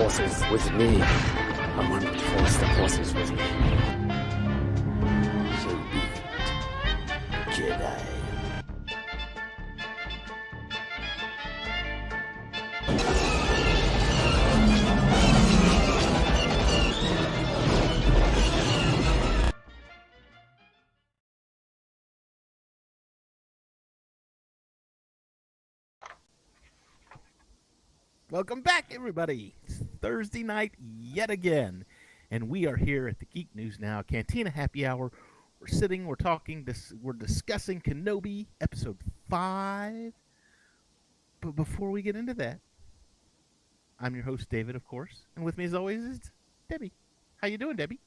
forces with me. I'm one with the force, the force is with me. So be it, Jedi. Welcome back, everybody. It's Thursday night yet again, and we are here at the Geek News Now Cantina Happy Hour. We're sitting, we're talking, we're discussing Kenobi Episode 5. But before we get into that, I'm your host, David, of course, and with me as always is Debbie. How you doing, Debbie?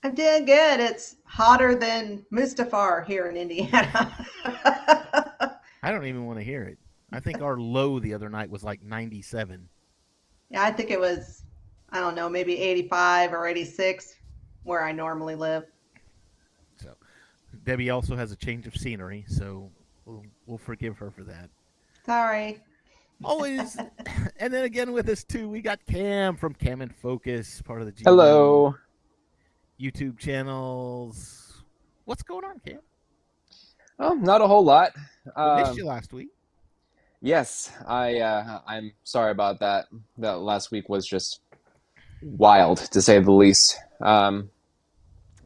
I'm doing good. It's hotter than Mustafar here in Indiana. I don't even want to hear it. I think our low the other night was like 97. Yeah, I think it was, I don't know, maybe 85 or 86 where I normally live. So, Debbie also has a change of scenery, so we'll forgive her for that. Sorry. Always. And then again with us, too, we got Cam from Cam in Focus, part of the GNN Hello. YouTube channels. What's going on, Cam? Oh, not a whole lot. We missed you last week. Yes, I'm sorry about that. That last week was just wild, to say the least. And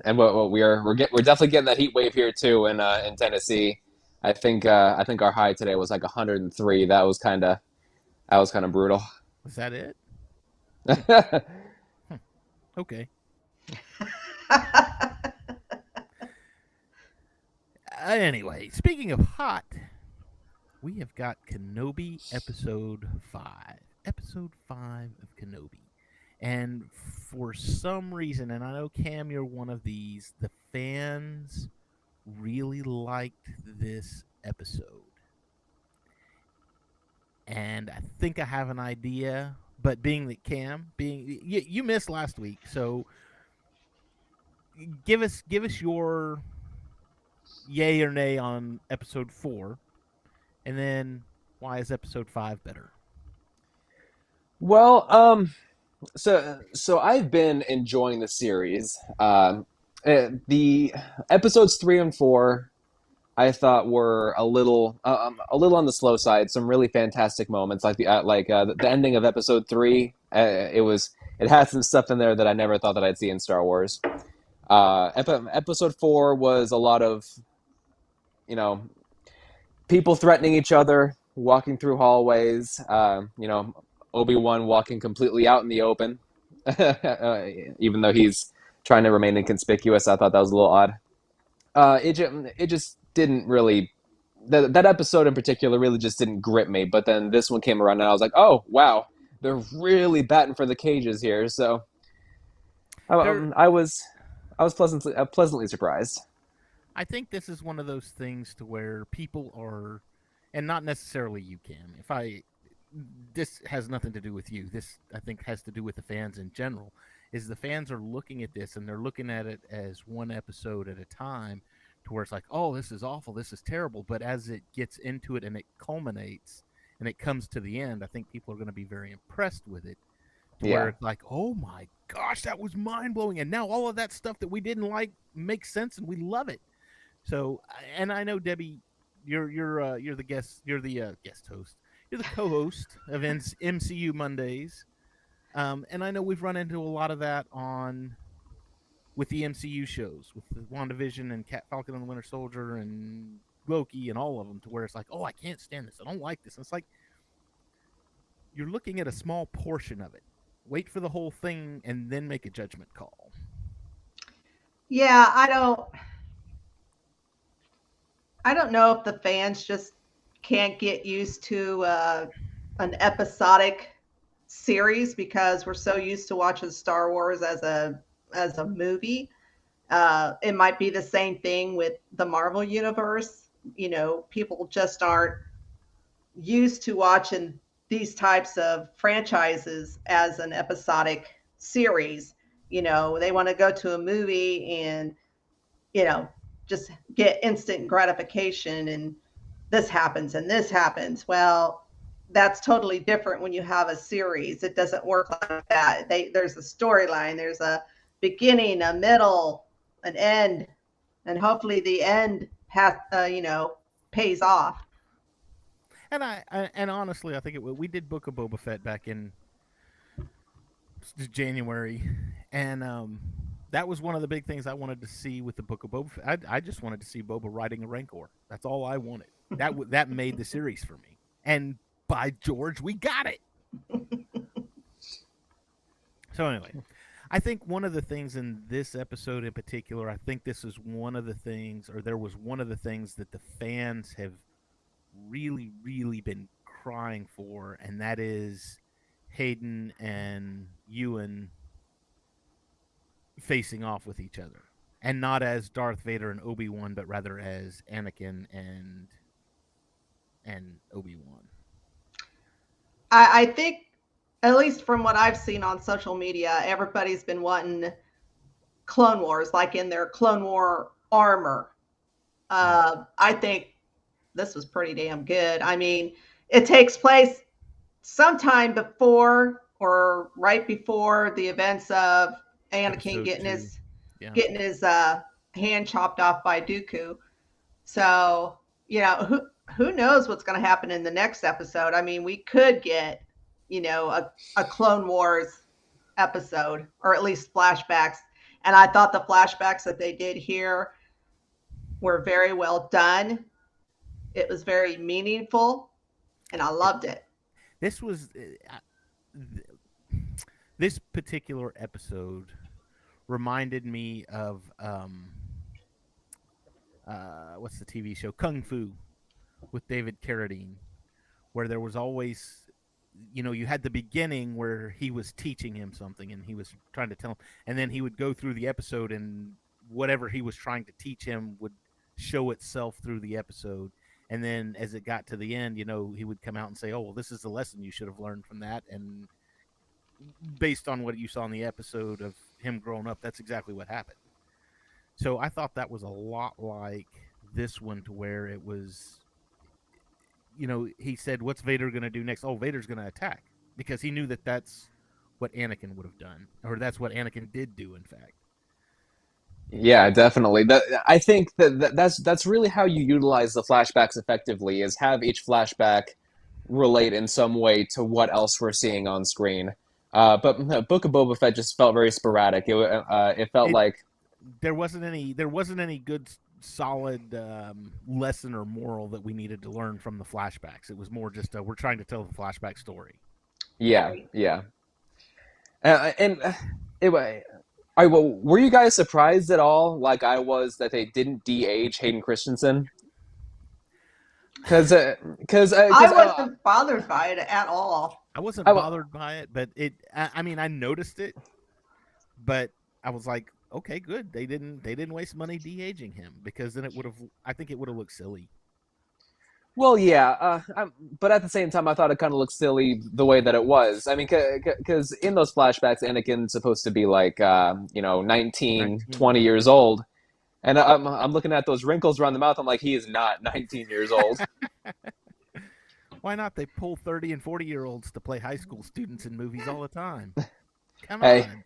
we're definitely getting that heat wave here too in Tennessee. I think our high today was like 103. That was kind of brutal. Was that it? Okay. Anyway, speaking of hot, we have got Kenobi Episode 5. Episode 5 of Kenobi. And for some reason, and I know, Cam, you're one of these, the fans really liked this episode. And I think I have an idea, but being that Cam, you missed last week, so give us your yay or nay on Episode 4. And then, why is Episode 5 better? Well, so I've been enjoying the series. The episodes 3 and 4, I thought were a little on the slow side. Some really fantastic moments, like the ending of Episode 3. It had some stuff in there that I never thought that I'd see in Star Wars. Episode 4 was a lot of, people threatening each other, walking through hallways, Obi-Wan walking completely out in the open, even though he's trying to remain inconspicuous. I thought that was a little odd. It just didn't really, that episode in particular really just didn't grip me, but then this one came around and I was like, oh, wow, they're really batting for the cages here, so I was pleasantly surprised. I think this is one of those things to where people are, and not necessarily you, Cam. This has nothing to do with you. This, I think, has to do with the fans in general. Is the fans are looking at this and they're looking at it as one episode at a time, to where it's like, oh, this is awful, this is terrible. But as it gets into it and it culminates and it comes to the end, I think people are going to be very impressed with it. Where it's like, oh my gosh, that was mind blowing, and now all of that stuff that we didn't like makes sense and we love it. So, and I know, Debbie, you're the guest, you're the guest host, you're the co-host of MCU Mondays, and I know we've run into a lot of that with the MCU shows, with the WandaVision and Falcon and the Winter Soldier and Loki and all of them, to where it's like, oh, I can't stand this, I don't like this. And it's like, you're looking at a small portion of it. Wait for the whole thing and then make a judgment call. Yeah, I don't know if the fans just can't get used to an episodic series because we're so used to watching Star Wars as a movie. It might be the same thing with the Marvel universe. People just aren't used to watching these types of franchises as an episodic series. They want to go to a movie and, just get instant gratification and this happens and this happens. Well, that's totally different when you have a series. It doesn't work like that. There's a storyline, there's a beginning, a middle, an end, and hopefully the end has, pays off. And honestly, I think we did Book of Boba Fett back in January, and that was one of the big things I wanted to see with the Book of Boba Fett. I just wanted to see Boba riding a Rancor. That's all I wanted. That made the series for me. And by George, we got it. So anyway, I think one of the things in this episode in particular, I think this is one of the things, or there was one of the things that the fans have really, really been crying for, and that is Hayden and Ewan facing off with each other. And not as Darth Vader and Obi-Wan, but rather as Anakin and Obi-Wan. I think, at least from what I've seen on social media, everybody's been wanting Clone Wars, like in their Clone War armor. I think this was pretty damn good. I mean, it takes place sometime before or right before the events of Anakin getting his hand chopped off by Dooku. So, who knows what's going to happen in the next episode? I mean, we could get, a Clone Wars episode, or at least flashbacks. And I thought the flashbacks that they did here were very well done. It was very meaningful, and I loved it. This was this particular episode reminded me of what's the TV show Kung Fu with David Carradine, where there was always, you had the beginning where he was teaching him something and he was trying to tell him, and then he would go through the episode and whatever he was trying to teach him would show itself through the episode. And then as it got to the end, he would come out and say, oh, well, this is the lesson you should have learned from that. And based on what you saw in the episode of him growing up, that's exactly what happened. So I thought that was a lot like this one, to where it was, he said, what's Vader going to do next? Oh, Vader's going to attack, because he knew that that's what Anakin would have done, or that's what Anakin did do, in fact. Yeah, definitely. I think that's really how you utilize the flashbacks effectively, is have each flashback relate in some way to what else we're seeing on screen. But Book of Boba Fett just felt very sporadic. It felt like there wasn't any good solid lesson or moral that we needed to learn from the flashbacks. It was more just we're trying to tell the flashback story. Yeah. Were you guys surprised at all, like I was, that they didn't de-age Hayden Christensen? Because I wasn't bothered by it at all. I wasn't bothered by it, but I mean, I noticed it, but I was like, okay, good. They didn't waste money de-aging him, because then I think it would have looked silly. Well, yeah, but at the same time, I thought it kind of looked silly the way that it was. I mean, because in those flashbacks, Anakin's supposed to be like, 19, 20 years old. And I'm looking at those wrinkles around the mouth. I'm like, he is not 19 years old. Why not? They pull 30 and 40-year-olds to play high school students in movies all the time. Come on.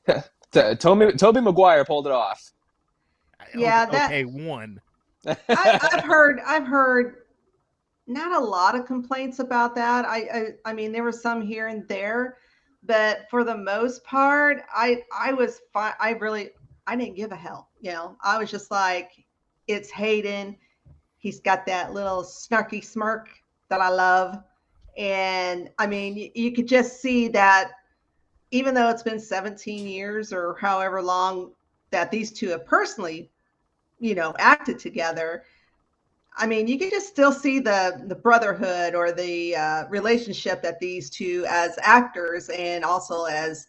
Tobey Maguire pulled it off. Yeah, okay, one. I've heard not a lot of complaints about that. I mean, there were some here and there, but for the most part, I was fine. I didn't give a hell. I was just like, it's Hayden. He's got that little snarky smirk that I love. And I mean, you could just see that even though it's been 17 years or however long that these two have personally, acted together, I mean, you can just still see the brotherhood or the relationship that these two, as actors and also as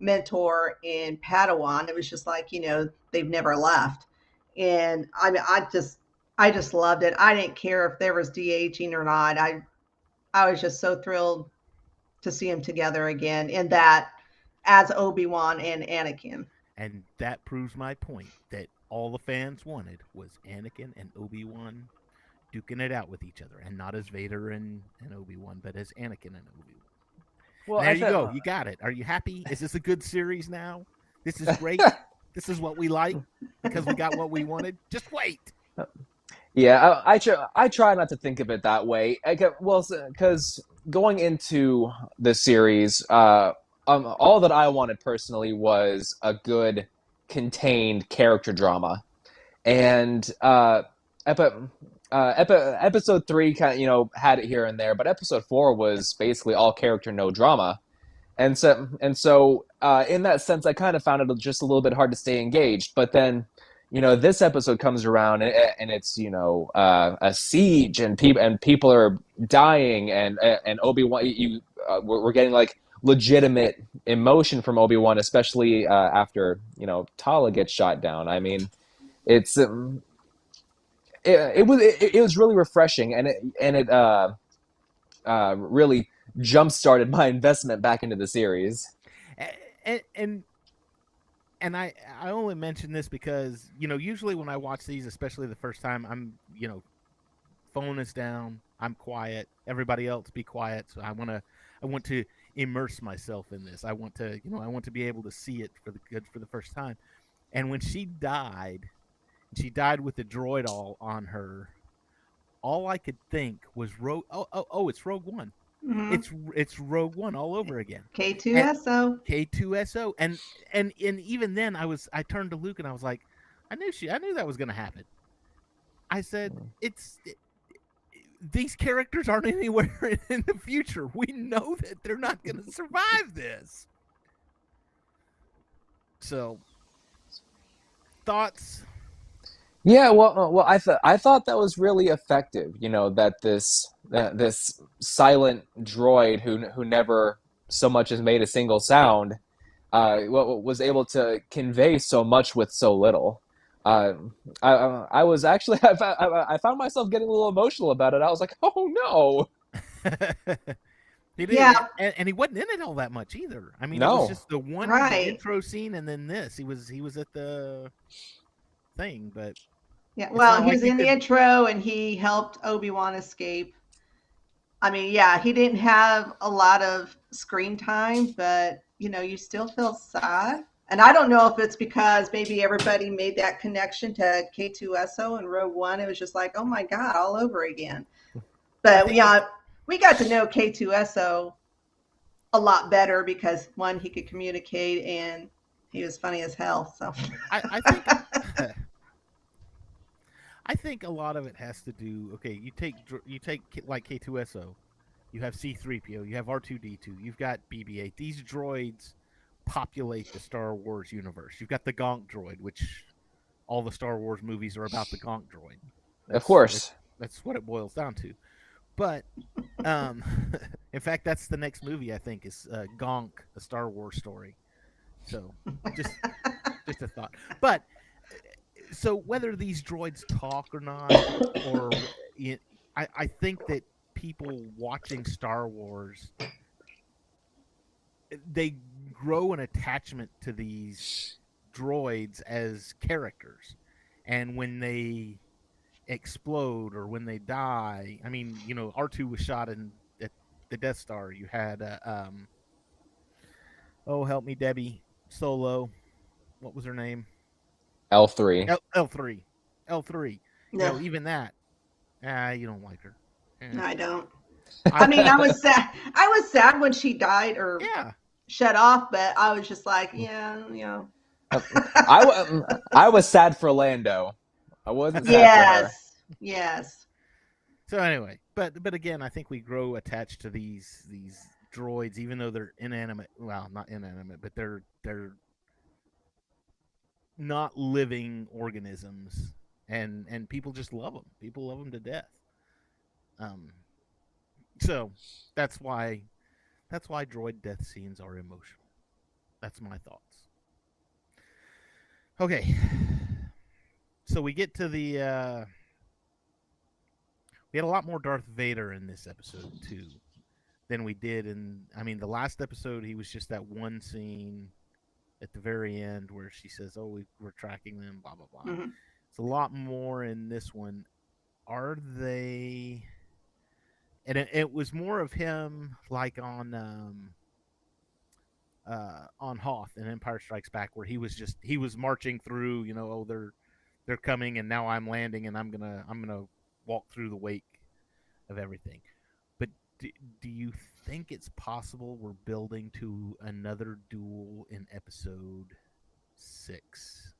mentor and Padawan, it was just like, they've never left. And I mean, I just loved it. I didn't care if there was de-aging or not. I was just so thrilled to see them together again in that as Obi-Wan and Anakin. And that proves my point that all the fans wanted was Anakin and Obi-Wan duking it out with each other, and not as Vader and Obi-Wan, but as Anakin and Obi-Wan. Well, There you go. You got it. Are you happy? Is this a good series now? This is great. This is what we like because we got what we wanted. Just wait. Yeah, I try not to think of it that way. Because going into the series, all that I wanted personally was a good, contained character drama, and episode 3 kind of had it here and there, but episode 4 was basically all character, no drama. And so in that sense, I kind of found it just a little bit hard to stay engaged. But then, this episode comes around and it's a siege and people are dying and Obi-Wan, we're getting like legitimate emotion from Obi-Wan, especially after Tala gets shot down. I mean, it's it was really refreshing, and it really jump started my investment back into the series. And I only mention this because usually when I watch these, especially the first time, I'm phone is down, I'm quiet, everybody else be quiet. So I want to immerse myself in this. I want to be able to see it for the first time. And when she died with the droid all on her. All I could think was Rogue. Oh, it's Rogue One. Mm-hmm. It's Rogue One all over again. K2SO. K2SO, and even then I turned to Luke and I was like, I knew that was going to happen. I said these characters aren't anywhere in the future. We know that they're not going to survive this. So, thoughts? Yeah, well, I thought that was really effective. That this silent droid who never so much as made a single sound, was able to convey so much with so little. I was actually I found myself getting a little emotional about it. I was like, oh no. He didn't, Yeah. and he wasn't in it all that much either. I mean, No. it was just the Right. intro scene, and then this. He was at the thing, but Yeah, it's well, not he like was you in the could- intro and he helped Obi-Wan escape. I mean, yeah, he didn't have a lot of screen time, but you still feel sad. And I don't know if it's because maybe everybody made that connection to K2SO and Rogue One. It was just like, oh my God, all over again. But yeah, we got to know K2SO a lot better because one, he could communicate and he was funny as hell. So I think I think a lot of it has to do. Okay, you take like K2SO, you have C3PO, you have R2D2, you've got BB-8. These droids populate the Star Wars universe. You've got the Gonk droid, which all the Star Wars movies are about the Gonk droid. Of course. That's what it boils down to. But in fact, that's the next movie I think is Gonk, a Star Wars story. So just a thought. But so whether these droids talk or not, or I think that people watching Star Wars, they grow an attachment to these droids as characters, and when they explode or when they die, I mean, R2 was shot at the Death Star. You had oh help me Debbie, Solo, what was her name? L3. L3. no, Even that, you don't like her. I don't. I mean, I was sad. I was sad when she died or Yeah. shut off, but I was just like, yeah, I was sad for Lando. I wasn't sad for her. Yes. So anyway, but again, I think we grow attached to these droids, even though they're inanimate. Well, not inanimate, but they're not living organisms, and people just love them. People love them to death. So that's why droid death scenes are emotional. That's my thoughts. Okay, so we get to the. We had a lot more Darth Vader in this episode too than we did in. I mean, the last episode he was just that one scene at the very end where she says, "Oh, we're tracking them." Blah blah blah. Mm-hmm. It's a lot more in this one. are they? And it was more of him like on Hoth and Empire Strikes Back, where he was marching through. Oh, they're coming, and now I'm landing, and I'm gonna walk through the wake of everything. But do you think it's possible we're building to another duel in episode 6?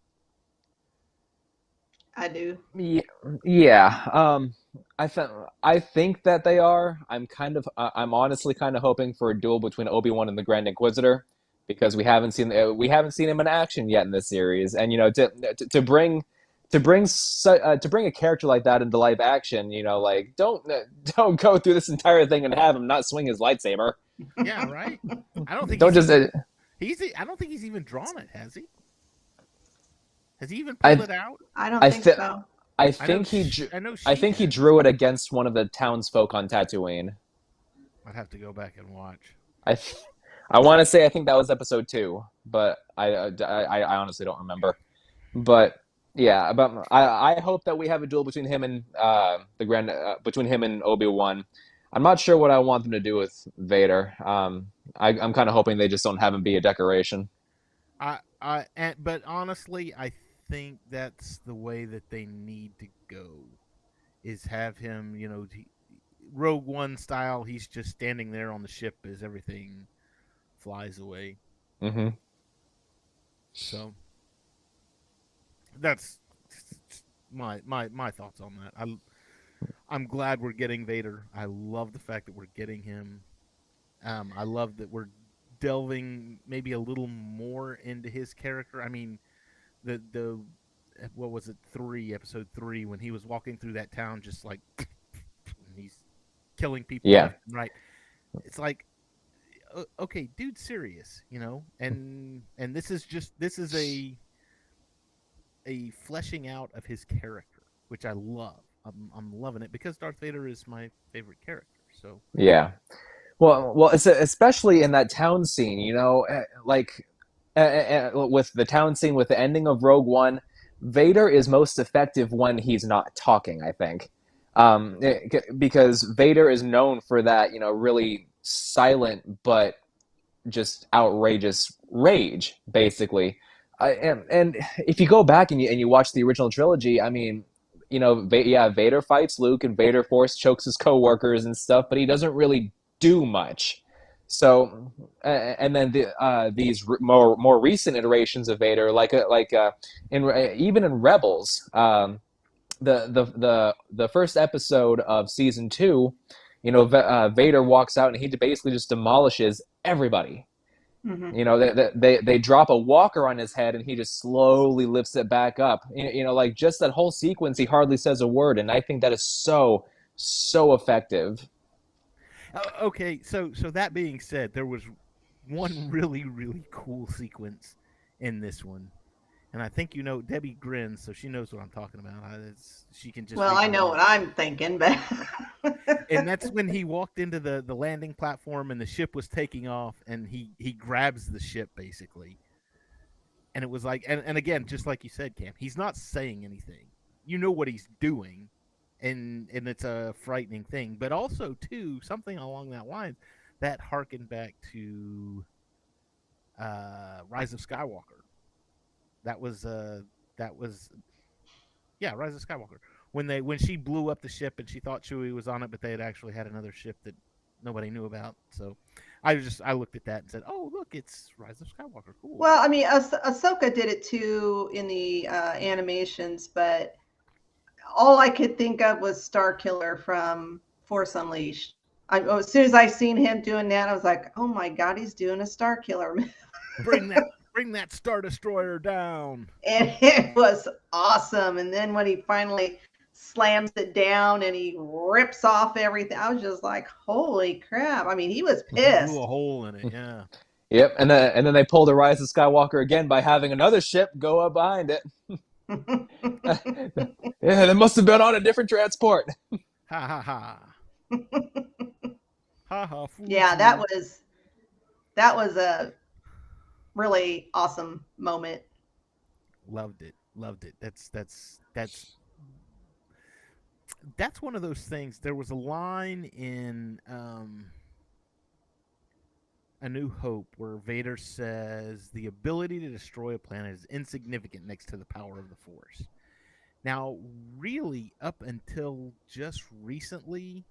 I do. Yeah, yeah. I think that they are. I'm honestly kind of hoping for a duel between Obi-Wan and the Grand Inquisitor because we haven't seen him in action yet in this series, and to bring a character like that into live action, like don't go through this entire thing and have him not swing his lightsaber. Yeah, right. I don't think Don't just. I don't think he's even drawn it, has he? Has he even I pulled it out? I don't I think th- so. I I know. think I know. I think he drew it against one of the townsfolk on Tatooine. I'd have to go back and watch. I th- I want to say I think that was episode 2, but I honestly don't remember. But yeah, but I hope that we have a duel between him and between him and Obi-Wan. I'm not sure what I want them to do with Vader. I'm kind of hoping they just don't have him be a decoration. But honestly, I think that's the way that they need to go. Is have him, Rogue One style. He's just standing there on the ship as everything flies away. Mm-hmm. So that's my thoughts on that. I'm glad we're getting Vader. I love the fact that we're getting him. I love that we're delving maybe a little more into his character. I mean, the what was it, episode 3, when he was walking through that town just like he's killing people Yeah. left and right. It's like, okay, dude's serious, and this is a fleshing out of his character, which I love. I'm loving it because Darth Vader is my favorite character. So Yeah. Well, it's especially in that town scene, like with the town scene with the ending of Rogue One, Vader is most effective when he's not talking, I think. Because Vader is known for that, really silent but just outrageous rage, basically. And if you go back and you watch the original trilogy, I mean, Vader fights Luke and Vader force chokes his coworkers and stuff, but he doesn't really do much. So, and then these more recent iterations of Vader, even in Rebels, the first episode of season 2, Vader walks out and he basically just demolishes everybody. Mm-hmm. They drop a walker on his head and he just slowly lifts it back up. Like just that whole sequence, he hardly says a word, and I think that is so effective. okay, so that being said, there was one really cool sequence in this one, and I think Debbie grins, so she knows what I'm talking about. She can just. Well, I know what I'm thinking, but And that's when he walked into the landing platform and the ship was taking off, and he grabs the ship basically, and it was like, and again, just like you said, Cam, he's not saying anything. You know what he's doing, and it's a frightening thing, but also too something along that line that harkened back to Rise of Skywalker. That was Rise of Skywalker. When she blew up the ship and she thought Chewie was on it, but they had actually had another ship that nobody knew about. So I looked at that and said, "Oh, look, it's Rise of Skywalker. Cool." well, I mean, Ahsoka did it too in the animations, but all I could think of was Starkiller from Force Unleashed. As soon as I seen him doing that, I was like, "Oh my God, he's doing a Starkiller!" Bring that Star Destroyer down. And it was awesome. And then when he finally slams it down and he rips off everything, I was just like, "Holy crap!" I mean, he was pissed. Blew a hole in it. Yeah. Yep, and then they pulled a Rise of Skywalker again by having another ship go up behind it. Yeah, they must have been on a different transport. Ha ha ha. Ha ha. Yeah, that was a really awesome moment. Loved it. That's that's one of those things. There was a line in A New Hope where Vader says the ability to destroy a planet is insignificant next to the power of the Force. Now, really, up until just recently,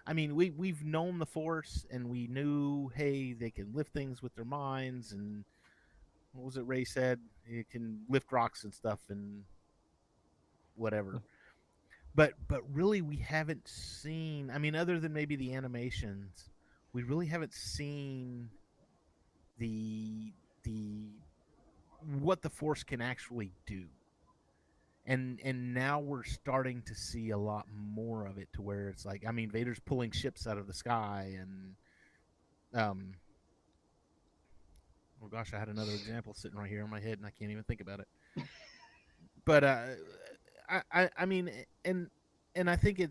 I mean, we've known the Force, and we knew, hey, they can lift things with their minds, and what was it Ray said? It can lift rocks and stuff, and whatever. But really, we haven't seen. I mean, other than maybe the animations, we really haven't seen the what the Force can actually do. And now we're starting to see a lot more of it, to where it's like, I mean, Vader's pulling ships out of the sky, and oh gosh, I had another example sitting right here in my head, and I can't even think about it. But I mean, and I think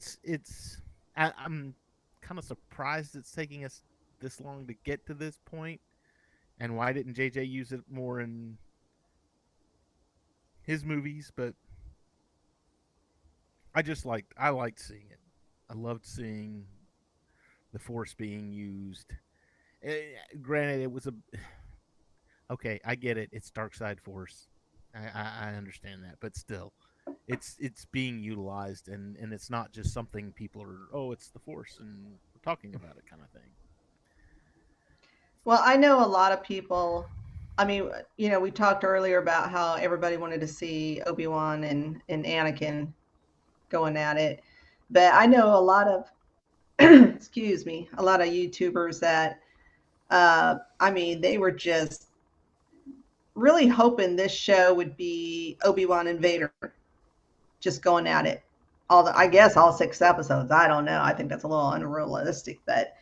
I'm kind of surprised it's taking us this long to get to this point. And why didn't JJ use it more in his movies? But I liked seeing it. I loved seeing the Force being used. Granted, it was okay. I get it. It's dark side Force. I understand that, but still, it's being utilized, and it's not just something people are, it's the Force and we're talking about it kind of thing. Well, I know a lot of people. I mean, we talked earlier about how everybody wanted to see Obi-Wan and Anakin going at it. But I know a lot of, excuse me, a lot of YouTubers that, I mean, they were just really hoping this show would be Obi-Wan and Vader just going at it. I guess all 6 episodes. I don't know. I think that's a little unrealistic. But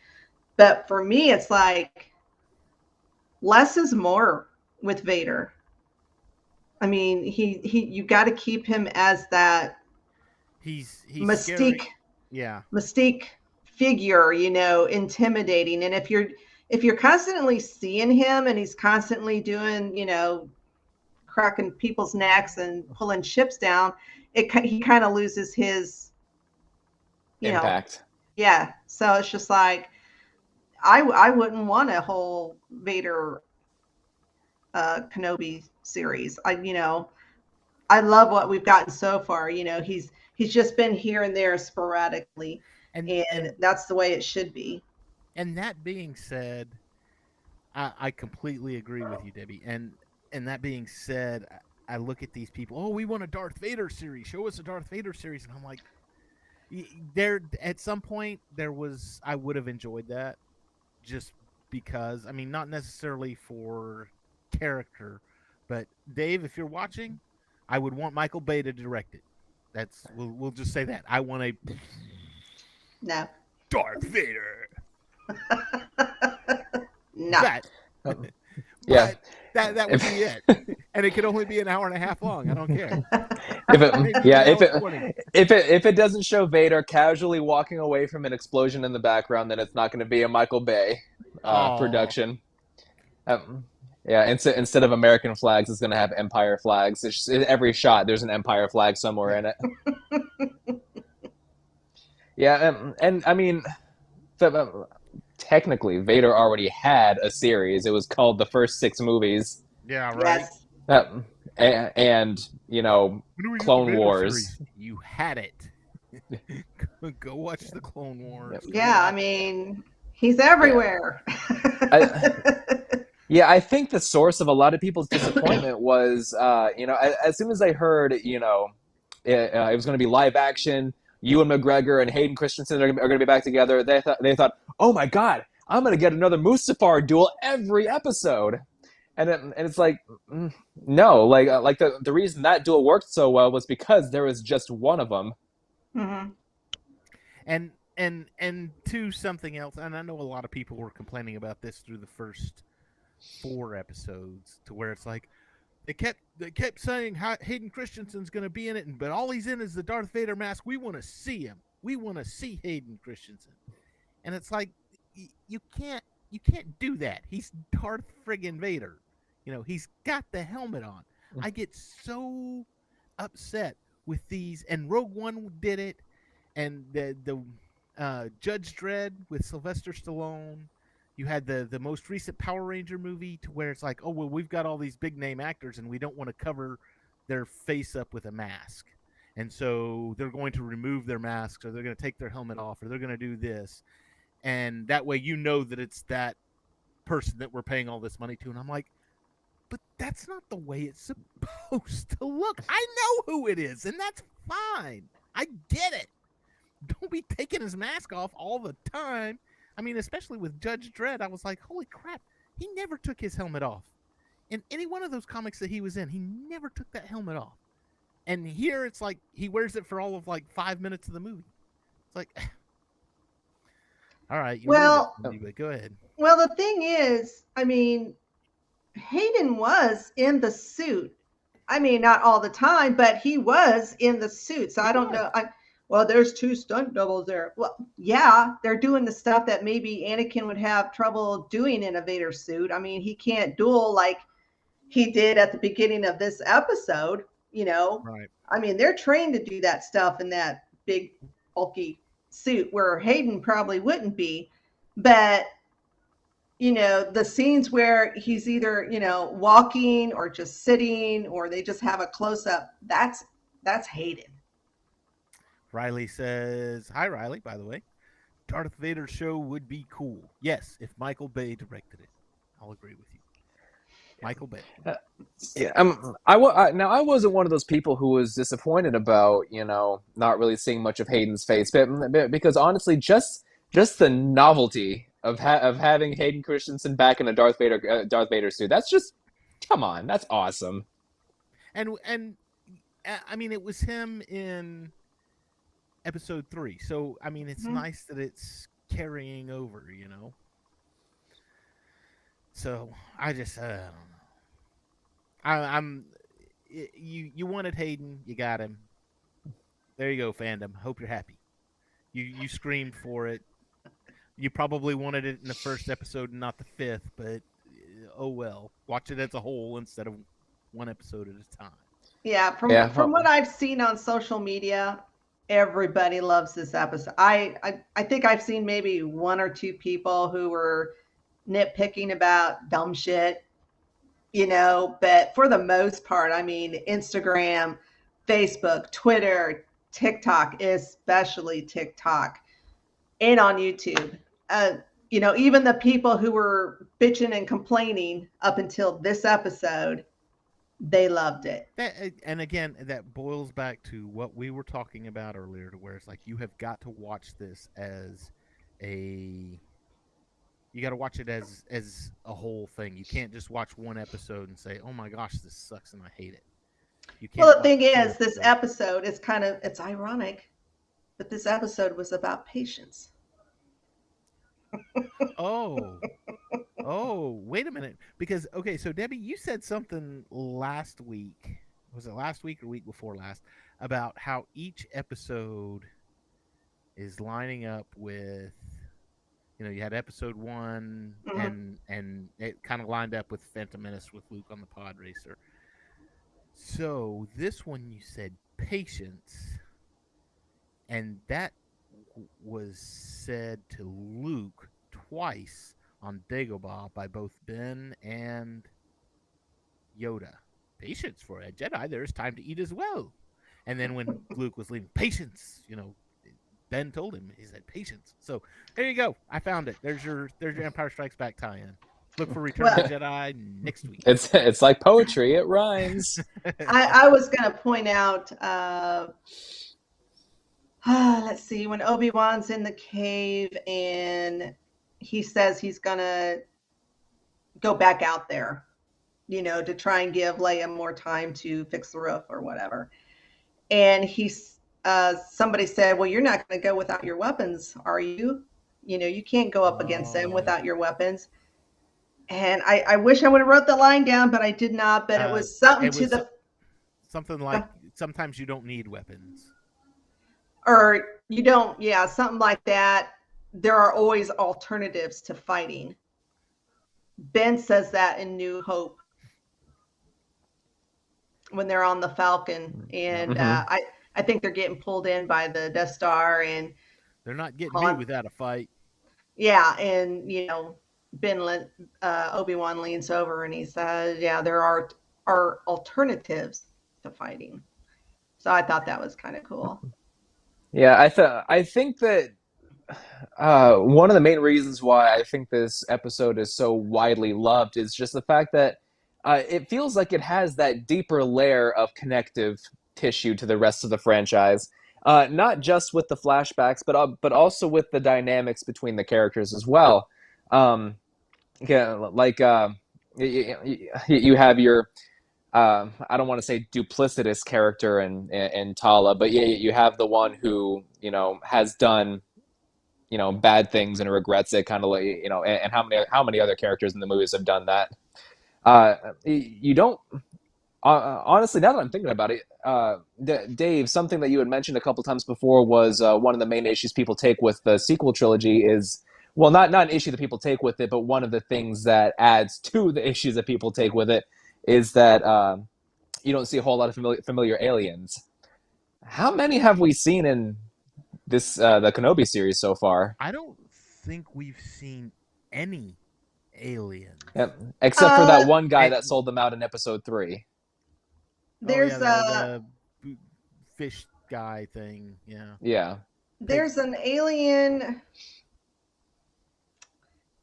for me, it's like, less is more with Vader. I mean, you got to keep him as that he's mystique, scary. Yeah, mystique figure, intimidating. And if you're constantly seeing him and he's constantly doing, cracking people's necks and pulling ships down, he kind of loses his impact. Yeah, so it's just like, I wouldn't want a whole Vader Kenobi series. I love what we've gotten so far. He's just been here and there sporadically, and that's the way it should be. And that being said, I completely agree with you, Debbie. And that being said, I look at these people. Oh, we want a Darth Vader series. Show us a Darth Vader series, and I'm like, there. At some point, I would have enjoyed that, just because. I mean, not necessarily for character, but Dave, if you're watching, I would want Michael Bay to direct it. We'll just say that. I want a No. Darth Vader. No. Yeah. That would be it. And it could only be an hour and a half long. I don't care. If it doesn't show Vader casually walking away from an explosion in the background, then it's not going to be a Michael Bay production. Instead of American flags, it's going to have Empire flags. It's just, every shot, there's an Empire flag somewhere in it. Yeah, and I mean, technically, Vader already had a series. It was called the first 6 movies. Yeah, right. Yes. And Clone Wars. Series? You had it. Go watch the Clone Wars. Yeah, I mean, he's everywhere. Yeah, I think the source of a lot of people's disappointment was, as soon as they heard, it was going to be live action, Ewan McGregor and Hayden Christensen are going to be back together. They thought, oh my God, I'm going to get another Mustafar duel every episode, and it's like, no, like the reason that duel worked so well was because there was just one of them. Mm-hmm. And to something else, and I know a lot of people were complaining about this through the first 4 episodes, to where it's like they kept saying Hayden Christensen's going to be in it, but all he's in is the Darth Vader mask. We want to see him. We want to see Hayden Christensen, and it's like you can't do that. He's Darth friggin' Vader. He's got the helmet on. I get so upset with these, and Rogue One did it, and the Judge Dredd with Sylvester Stallone. You had the most recent Power Ranger movie to where it's like, oh well, we've got all these big name actors and we don't want to cover their face up with a mask, and so they're going to remove their masks, or they're going to take their helmet off, or they're going to do this, and that way you know that it's that person that we're paying all this money to. And I'm like, but that's not the way it's supposed to look. I know who it is, and that's fine. I get it. Don't be taking his mask off all the time. I mean, especially with Judge Dredd, I was like, holy crap, he never took his helmet off. In any one of those comics that he was in, he never took that helmet off. And here it's like he wears it for all of like 5 minutes of the movie. It's like, all right, you Well, me, but go ahead. Well, the thing is, I mean, Hayden was in the suit. I mean, not all the time, but he was in the suit. So I don't know. Well, there's two stunt doubles there. Well, yeah, they're doing the stuff that maybe Anakin would have trouble doing in a Vader suit. I mean, he can't duel like he did at the beginning of this episode, you know. Right. I mean, they're trained to do that stuff in that big, bulky suit where Hayden probably wouldn't be. But you know, the scenes where he's either, you know, walking or just sitting, or they just have a close up, that's Hayden. Riley says, hi, Riley, by the way. Darth Vader show would be cool. Yes, if Michael Bay directed it. I'll agree with you. Michael Bay. Yeah, I wasn't one of those people who was disappointed about, you know, not really seeing much of Hayden's face, but because honestly, just the novelty of having Hayden Christensen back in a Darth Vader suit, that's just, come on, that's awesome. And I mean, it was him in episode 3, so I mean, it's nice that it's carrying over, you know. So I just I don't know. I'm you wanted Hayden, you got him. There you go, fandom. Hope you're happy. You screamed for it. You probably wanted it in the first episode and not the 5th, but oh well. Watch it as a whole instead of one episode at a time. Yeah, from what I've seen on social media, everybody loves this episode. I think I've seen maybe one or two people who were nitpicking about dumb shit, you know, but for the most part, I mean, Instagram, Facebook, Twitter, TikTok, especially TikTok, and on YouTube. You know, even the people who were bitching and complaining up until this episode, they loved it. And again, that boils back to what we were talking about earlier, to where it's like you have got to watch this as you got to watch it as a whole thing. You can't just watch one episode and say, "Oh my gosh, this sucks," and I hate it. You can't. Well, the thing is, this episode is it's ironic, but this episode was about patience. Oh, wait a minute. Because, okay, so Debbie, you said something last week. Was it last week or week before last? About how each episode is lining up with, you know, you had episode 1 and it kind of lined up with Phantom Menace with Luke on the pod racer. So this one you said patience, and that was said to Luke twice on Dagobah by both Ben and Yoda. Patience for a Jedi, there's time to eat as well. And then when Luke was leaving, patience, you know, Ben told him, he said patience. So there you go. I found it. There's your Empire Strikes Back tie-in. Look for Return of the Jedi next week. It's like poetry. It rhymes. I was going to point out, let's see, when Obi-Wan's in the cave and he says he's going to go back out there, you know, to try and give Leia more time to fix the roof or whatever. And somebody said, well, you're not going to go without your weapons, are you? You know, you can't go up against them without your weapons. And I wish I would have wrote the line down, but I did not. But it was something something like sometimes you don't need weapons. Or you don't, yeah, something like that. There are always alternatives to fighting. Ben says that in New Hope when they're on the Falcon. And I think they're getting pulled in by the Death Star, and They're not getting me Han- without a fight. yeah, and Obi-Wan leans over and he says, "Yeah, there are alternatives to fighting." So I thought that was kind of cool. Yeah, I think that one of the main reasons why I think this episode is so widely loved is just the fact that it feels like it has that deeper layer of connective tissue to the rest of the franchise. Not just with the flashbacks, but also with the dynamics between the characters as well. Yeah, like you have your I don't want to say duplicitous character in Tala, but yeah, you have the one who has done bad things and regrets it, kind of like and how many other characters in the movies have done that. You don't honestly, now that I'm thinking about it, Dave, something that you had mentioned a couple times before was one of the main issues people take with the sequel trilogy is, well, not an issue that people take with it, but one of the things that adds to the issues that people take with it is that you don't see a whole lot of familiar aliens. How many have we seen in this the Kenobi series so far? I don't think we've seen any aliens. Yep. Except for that one guy And- that sold them out in episode 3. There's the fish guy thing. Yeah. Yeah. there's an alien.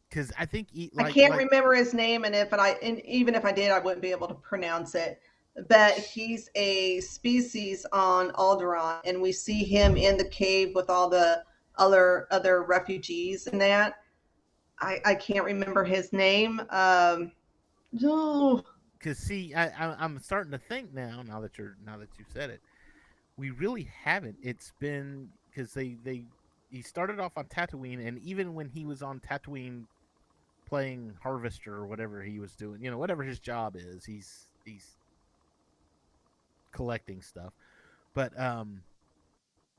Because I think I can't remember his name, and even if I did, I wouldn't be able to pronounce it. But he's a species on Alderaan, and we see him in the cave with all the other refugees and that. I can't remember his name. No. Because see, I'm starting to think now that you said it, we really haven't. It's been because he started off on Tatooine, and even when he was on Tatooine playing harvester or whatever he was doing, whatever his job is, he's collecting stuff. But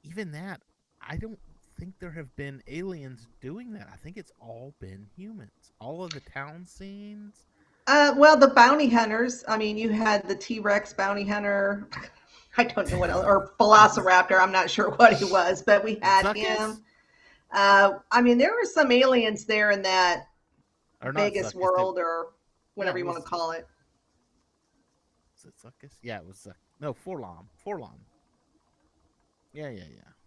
even that, I don't think there have been aliens doing that. I think it's all been humans. All of the town scenes. Well, the bounty hunters. I mean, you had the T-Rex bounty hunter. I don't know what else, or Velociraptor. I'm not sure what he was, but we had Zuckus? him. I mean, there were some aliens there in that Or not Vegas Zuckus, world, or whatever Yeah, you it want to was- call it. Was it Zuckus? Yeah, it was no Forlom. Yeah.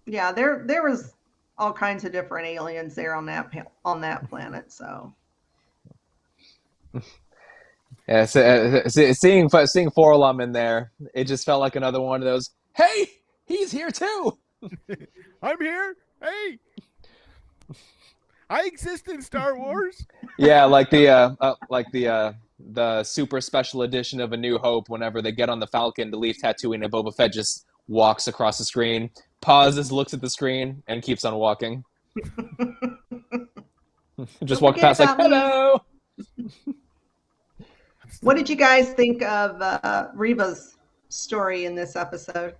Yeah, there was all kinds of different aliens there on that planet. So Yeah, seeing 4-LOM in there, it just felt like another one of those. Hey, he's here too. I'm here. Hey, I exist in Star Wars. Yeah, like the super special edition of A New Hope. Whenever they get on the Falcon to leave Tatooine, and Boba Fett just walks across the screen, pauses, looks at the screen, and keeps on walking. Just walk forget past like, about me. hello. what did you guys think of Reva's story in this episode?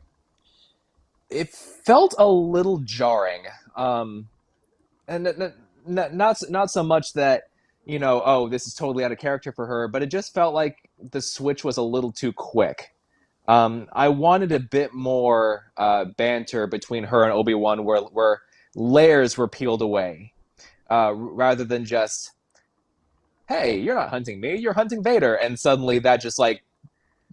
It felt a little jarring, and not so much that oh, this is totally out of character for her, but it just felt like the switch was a little too quick. I wanted a bit more banter between her and Obi-Wan, where layers were peeled away, rather than just, hey, you're not hunting me, you're hunting Vader, and suddenly that just like,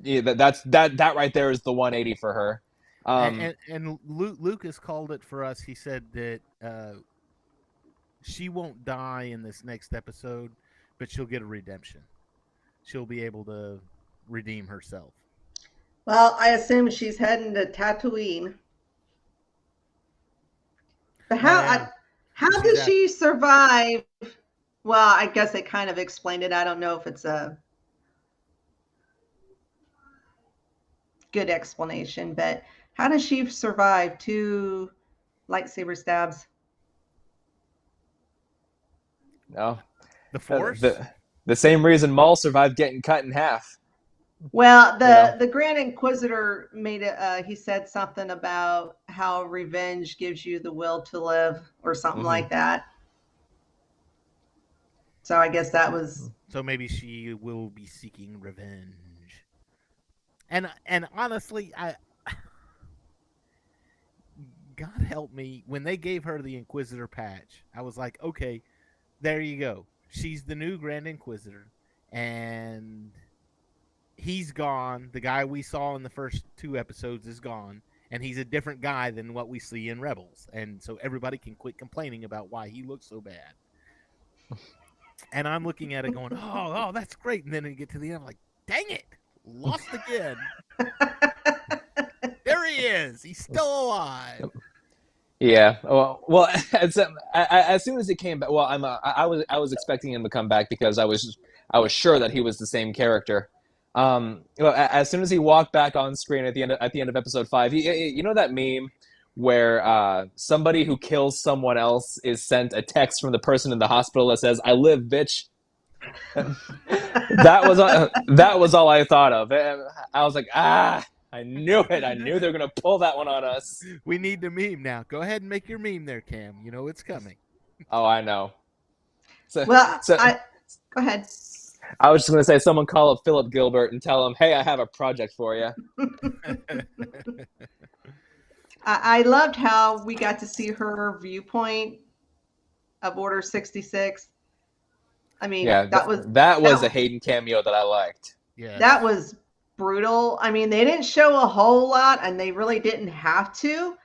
yeah, that right there is the 180 for her. And Lucas called it for us. He said that she won't die in this next episode, but she'll get a redemption. She'll be able to redeem herself. Well, I assume she's heading to Tatooine. But how She's does she survive? Well, I guess they kind of explained it. I don't know if it's a good explanation, but how does she survive 2 lightsaber stabs? No, The Force. the same reason Maul survived getting cut in half. Well, Yeah. the Grand Inquisitor made it. He said something about how revenge gives you the will to live, or something like that. So I guess that was. So maybe she will be seeking revenge. And honestly, God help me, when they gave her the Inquisitor patch, I was like, okay, there you go. She's the new Grand Inquisitor, and he's gone. The guy we saw in the first 2 episodes is gone, and he's a different guy than what we see in Rebels. And so everybody can quit complaining about why he looks so bad. And I'm looking at it going, oh, that's great. And then I get to the end, I'm like, dang it, lost again. There he is. He's still alive. Yeah. Well, as soon as he came back, well, I was expecting him to come back because I was sure that he was the same character. As soon as he walked back on screen at the end of episode 5, you know that meme where somebody who kills someone else is sent a text from the person in the hospital that says, "I live, bitch." that was all I thought of. I was like, I knew it. I knew they were gonna pull that one on us. We need the meme now. Go ahead and make your meme there, Cam. You know it's coming. Oh, I know. Go ahead. I was just gonna say, someone call up Philip Gilbert and tell him, "Hey, I have a project for you." I loved how we got to see her viewpoint of Order 66. I mean, Yeah, that was a Hayden cameo that I liked. Yeah, that was brutal. I mean, they didn't show a whole lot, and they really didn't have to,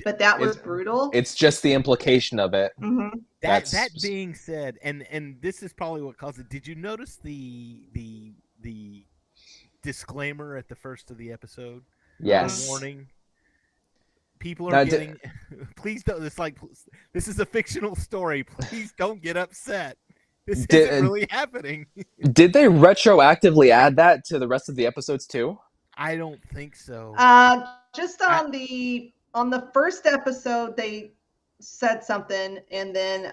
but that was brutal. It's just the implication of it. Mm-hmm. That being said, and this is probably what caused it. Did you notice the disclaimer at the first of the episode? Yes. The warning. People are getting. Please don't. It's like, this is a fictional story. Please don't get upset. This isn't really happening. Did they retroactively add that to the rest of the episodes too? I don't think so. Just on the first episode, they said something, and then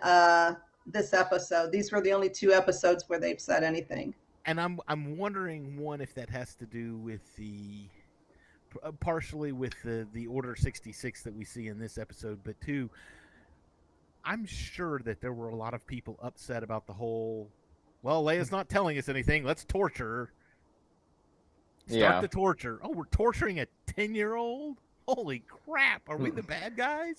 this episode. These were the only 2 episodes where they've said anything. And I'm wondering, one, if that has to do with partially with the Order 66 that we see in this episode, but 2, I'm sure that there were a lot of people upset about the whole, well, Leia's not telling us anything, let's torture her. Start the torture. Oh, we're torturing a 10-year-old? Holy crap, are we the bad guys?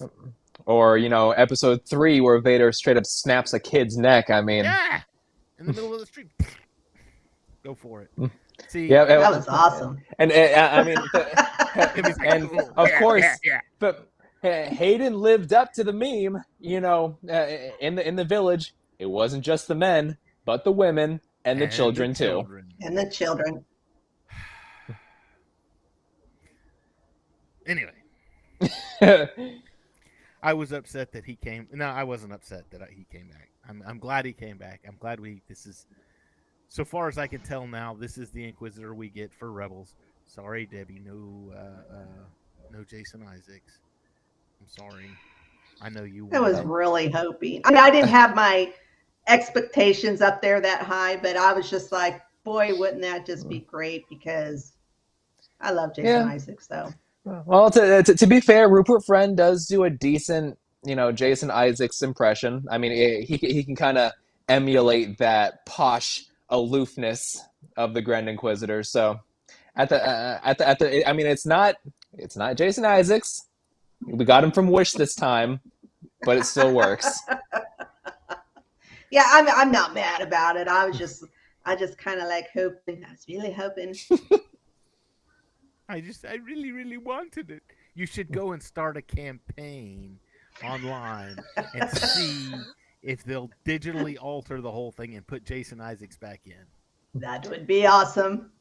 Or, episode 3 where Vader straight up snaps a kid's neck. I mean, yeah, in the middle of the street. Go for it. See, that was awesome. And I mean, and of course, but Hayden lived up to the meme. In the village, it wasn't just the men, but the women and the children too. And the children. Anyway, I was upset that he came. No, I wasn't upset that he came back. I'm glad he came back. I'm glad this is, so far as I can tell now, this is the Inquisitor we get for Rebels. Sorry, Debbie, no Jason Isaacs. I'm sorry. I know you. I was really hoping. I mean, I didn't have my expectations up there that high, but I was just like, boy, wouldn't that just be great? Because I love Jason Isaacs, so. Well, to be fair, Rupert Friend does do a decent, Jason Isaacs impression. I mean, he can kind of emulate that posh aloofness of the Grand Inquisitor. So, I mean, it's not Jason Isaacs. We got him from Wish this time, but it still works. Yeah, I'm not mad about it. I just kind of like hoping. I was really hoping. I really, really wanted it. You should go and start a campaign online and see if they'll digitally alter the whole thing and put Jason Isaacs back in. That would be awesome.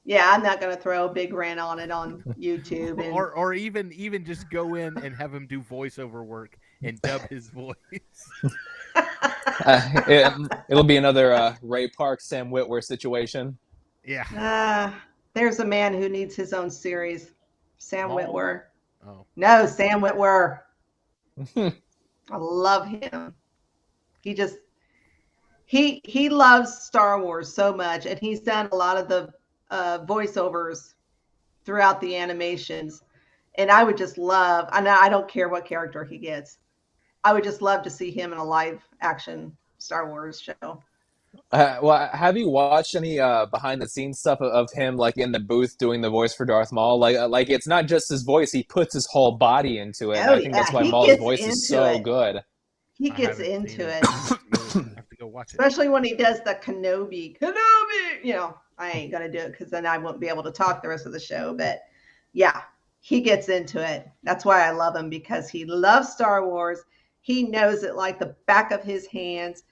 Yeah, I'm not going to throw a big rant on it on YouTube. And... Or even just go in and have him do voiceover work and dub his voice. It'll be another Ray Park, Sam Witwer situation. Yeah. There's a man who needs his own series. Sam Witwer. Oh. No, Sam Witwer. I love him. He loves Star Wars so much, and he's done a lot of the voiceovers throughout the animations. And I would just love, I don't care what character he gets, I would just love to see him in a live action Star Wars show. Well, have you watched any behind the scenes stuff of him like in the booth doing the voice for Darth Maul? Like it's not just his voice; he puts his whole body into it, and Oh I think yeah, that's why he Maul's gets voice is into so it. good. He I gets haven't seen into it. it. I have to go watch it. Especially when he does the Kenobi. Kenobi! I ain't going to do it because then I won't be able to talk the rest of the show. But yeah, he gets into it. That's why I love him, because he loves Star Wars. He knows it like the back of his hands.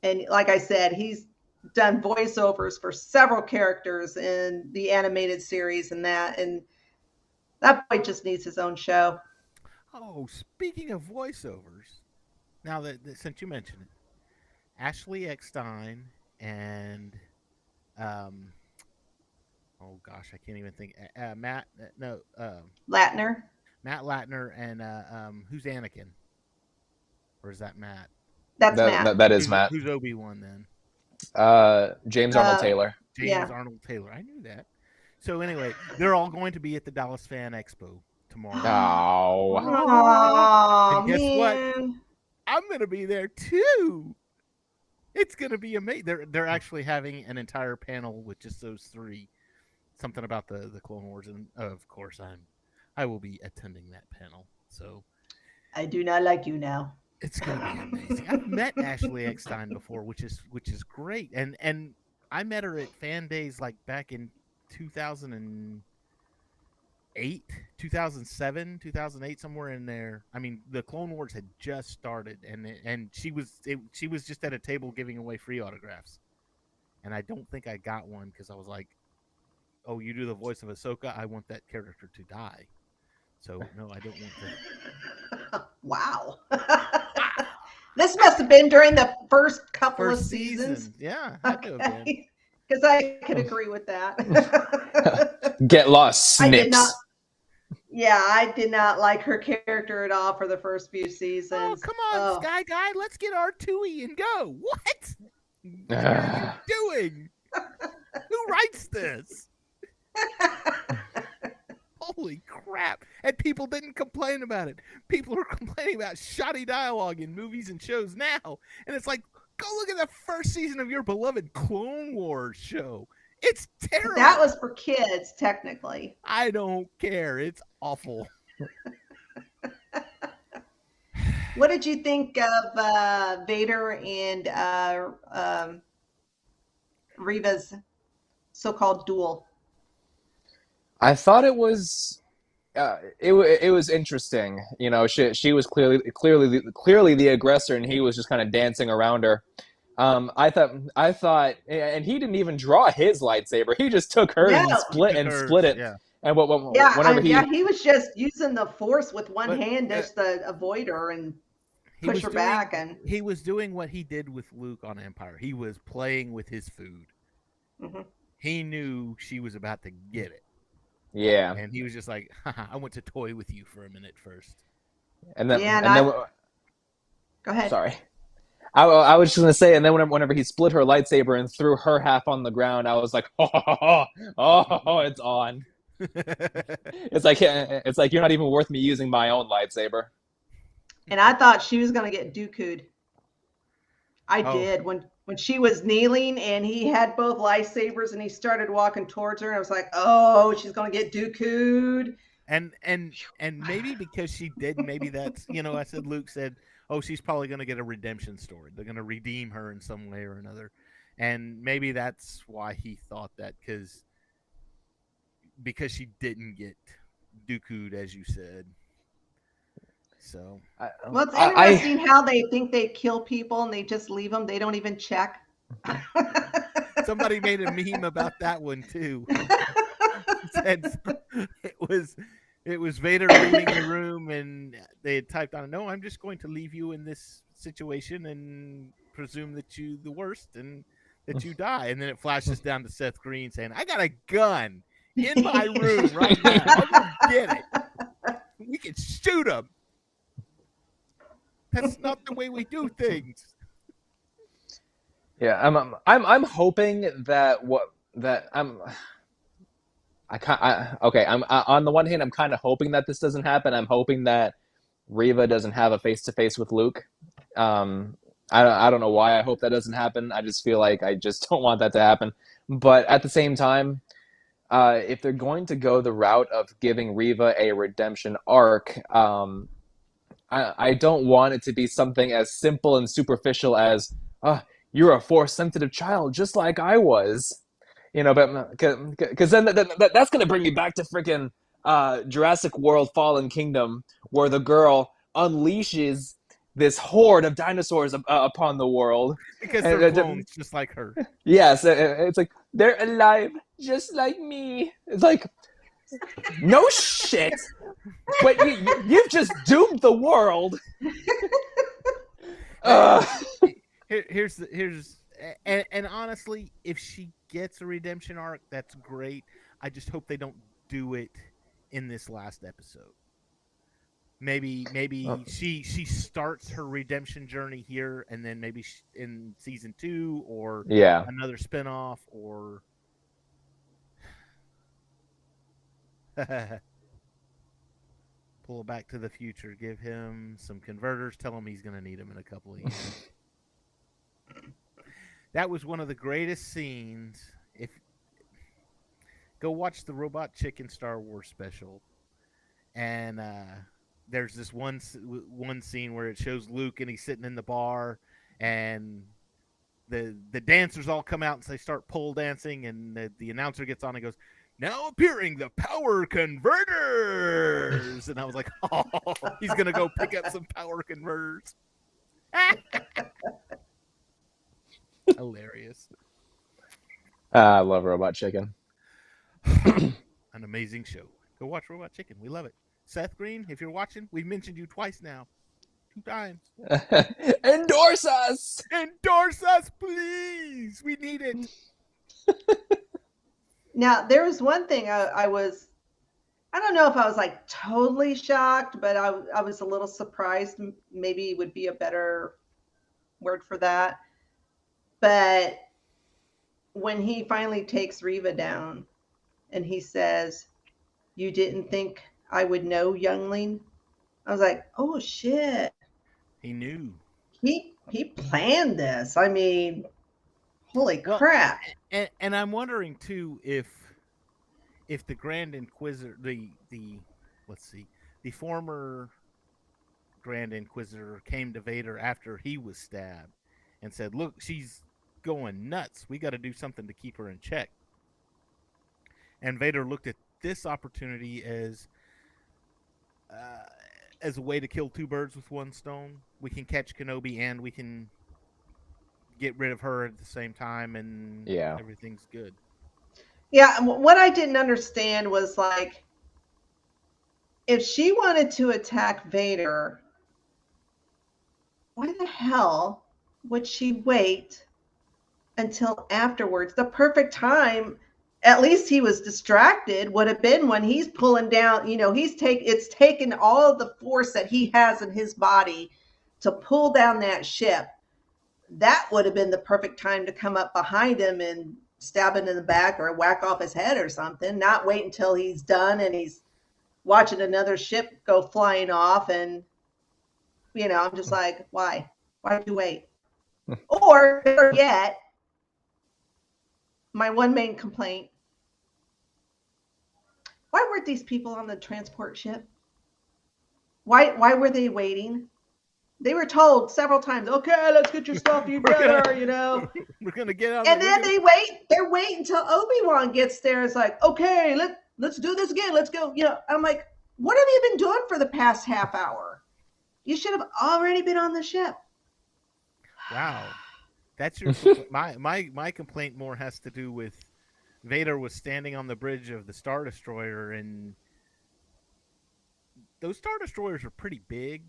And like I said, he's done voiceovers for several characters in the animated series and that. And that boy just needs his own show. Oh, speaking of voiceovers, now that since you mentioned it, Ashley Eckstein and um, oh gosh, I can't even think. Matt, no, Latner. Matt Latner and who's Anakin, or is that Matt? That's Matt. That is Matt. Who's Obi-Wan then? James Arnold Taylor. James Yeah. Arnold Taylor. I knew that. So anyway, they're all going to be at the Dallas Fan Expo tomorrow. Oh, Oh, And guess what? man. I'm going to be there too. It's going to be amazing. They're actually having an entire panel with just those three. Something about the Clone Wars, and of course I will be attending that panel. So I do not like you now. it's going to be amazing. I've met Ashley Eckstein before, which is great, and I met her at Fan Days like back in 2008, 2007, 2008, somewhere in there. I mean, the Clone Wars had just started, and she was just at a table giving away free autographs, and I don't think I got one because I was like, "Oh, you do the voice of Ahsoka? I want that character to die." So no, I don't want to. Wow. This must have been during the first couple of First seasons. season, yeah, had to have been. Because I could agree with that. get lost, I did Snips. not. Yeah, I did not like her character at all for the first few Oh, seasons. come on, Oh. Sky Guy, let's get R2E and go. What? What are you doing? Who writes this? Holy crap. And people didn't complain about it. People are complaining about shoddy dialogue in movies and shows now. And it's like, go look at the first season of your beloved Clone Wars show. It's terrible. That was for kids, technically. I don't care. It's awful. What did you think of Vader and Reva's so-called duel? I thought it was it was interesting. You know, she was clearly the aggressor, and he was just kind of dancing around her. I thought, and he didn't even draw his lightsaber. He just took hers and No. split it. Yeah. And Yeah, whenever he was just using the force with one But, hand just to avoid her and He push was her doing- back. And He was doing what he did with Luke on Empire. He was playing with his food. Mhm. He knew she was about to get it. yeah, And he was just like, haha, I want to toy with you for a minute first. and then Yeah, and and then go ahead. sorry. I was just gonna say, and then whenever he split her lightsaber and threw her half on the ground, I was like, oh, it's on. It's like you're not even worth me using my own lightsaber. And I thought she was going to get Dooku'd. I Oh. did when she was kneeling and he had both lightsabers and he started walking towards her. And I was like, oh, she's going to get Dooku'd. and maybe because she did, maybe that's, I said, Luke said, oh, she's probably going to get a redemption story. They're going to redeem her in some way or another. And maybe that's why he thought that, because she didn't get Dooku'd, as you said. So Well, it's interesting how they think they kill people and they just leave them. They don't even check. somebody made a meme about that one too. Said it was Vader leaving the room, and they had typed on, "No, I'm just going to leave you in this situation and presume that you the worst and that you die." And then it flashes down to Seth Green saying, "I got a gun in my room right now. I'll go get it. We can shoot him." That's not the way we do things. Yeah, I'm hoping that I'm on the one hand, I'm kind of hoping that this doesn't happen. I'm hoping that Reva doesn't have a face-to-face with Luke. I don't know why I hope that doesn't happen. I just feel like I just don't want that to happen. But at the same time, if they're going to go the route of giving Riva a redemption arc, I don't want it to be something as simple and superficial as, you're a Force-sensitive child, just like I was. But because then that's going to bring me back to freaking Jurassic World Fallen Kingdom, where the girl unleashes this horde of dinosaurs upon the world. Because And, they're clones just like her. yes, it's like, they're alive, just like me. It's like, no shit, but you've just doomed the world. Here's and honestly, if she gets a redemption arc, that's great. I just hope they don't do it in this last episode. Maybe she starts her redemption journey here, and then maybe in season 2 or Yeah. another spinoff or. Pull Back to the Future. Give him some converters. Tell him he's going to need them in a couple of years. That was one of the greatest scenes. If go watch the Robot Chicken Star Wars special, and there's this one scene where it shows Luke and he's sitting in the bar, and the dancers all come out and they start pole dancing, and the announcer gets on and goes, "Now appearing the power converters," and I was like, "Oh, he's gonna go pick up some power converters." Hilarious. I love Robot Chicken. An amazing show. Go watch Robot Chicken. We love it. Seth Green, if you're watching, we've mentioned you twice now. 2 times. Endorse us! Endorse us, please! We need it. Now, there was one thing I don't know if I was like totally shocked, but I was a little surprised. Maybe would be a better word for that. But when he finally takes Riva down and he says, "You didn't think I would know, youngling?" I was like, oh shit. He knew. He planned this. I mean, holy crap. And I'm wondering too if the Grand Inquisitor, the former Grand Inquisitor came to Vader after he was stabbed and said, "Look, she's going nuts. We got to do something to keep her in check." And Vader looked at this opportunity as a way to kill 2 birds with 1 stone. We can catch Kenobi and we can get rid of her at the same time, and everything's good. Yeah, what I didn't understand was, like, if she wanted to attack Vader, why the hell would she wait until afterwards? The perfect time, at least he was distracted, would have been when he's pulling down, it's taken all of the force that he has in his body to pull down that ship. That would have been the perfect time to come up behind him and stab him in the back or whack off his head or something, not wait until he's done and he's watching another ship go flying off. And, I'm just like, why? Why did you wait? Or better yet, my one main complaint, why weren't these people on the transport ship? Why were they waiting? They were told several times, "Okay, let's get your stuff together," We're gonna get out. And then they're waiting until Obi-Wan gets there. It's like, "Okay, let's do this again. Let's go." I'm like, what have you been doing for the past half hour? You should have already been on the ship. Wow. That's your my complaint more has to do with Vader was standing on the bridge of the Star Destroyer, and those Star Destroyers are pretty big,